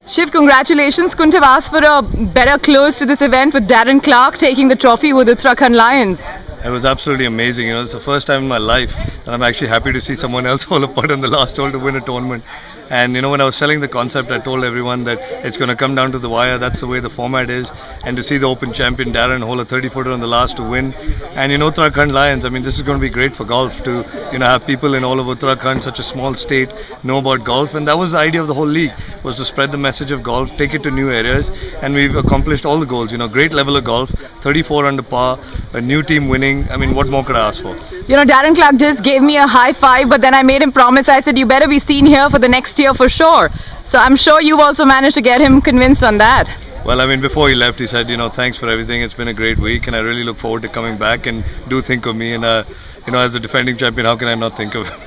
Shiv, congratulations. Couldn't have asked for a better close to this event with Darren Clarke taking the trophy with Uttarakhand Lions. It was absolutely amazing. It's the first time in my life that I'm actually happy to see someone else hold a putt on the last hole to win a tournament. And when I was selling the concept, I told everyone that it's going to come down to the wire. That's the way the format is. And to see the Open champion Darren hold a 30-footer on the last to win. And Uttarakhand Lions, this is going to be great for golf to have people in all of Uttarakhand, such a small state, know about golf. And that was the idea of the whole league, was to spread the message of golf, take it to new areas. And we've accomplished all the goals. Great level of golf, 34 under par, a new team winning. What more could I ask for? Darren Clarke just gave me a high five, but then I made him promise. I said, you better be seen here for the next year for sure. So I'm sure you've also managed to get him convinced on that. Well, before he left, he said, thanks for everything. It's been a great week, and I really look forward to coming back. And do think of me. And as a defending champion, how can I not think of him?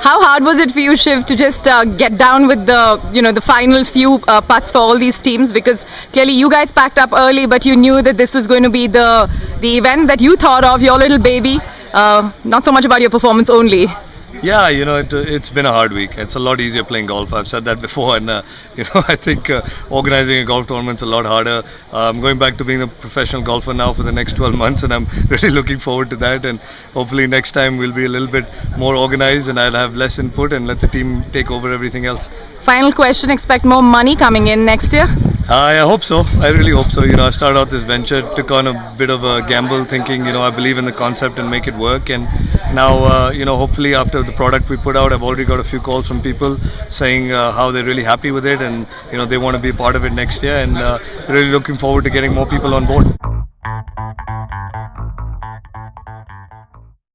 How hard was it for you, Shiv, to just get down with the final few putts for all these teams? Because clearly you guys packed up early, but you knew that this was going to be the event that you thought of, your little baby. Not so much about your performance only. Yeah, it's been a hard week. It's a lot easier playing golf. I've said that before, and I think organizing a golf tournament's a lot harder. I'm going back to being a professional golfer now for the next 12 months, and I'm really looking forward to that. And hopefully next time we'll be a little bit more organized, and I'll have less input and let the team take over everything else. Final question: expect more money coming in next year? I hope so. I really hope so. I started out this venture, took on a bit of a gamble, thinking I believe in the concept and make it work. And now hopefully after the product we put out, I've already got a few calls from people saying how they're really happy with it, and they want to be a part of it next year, and really looking forward to getting more people on board.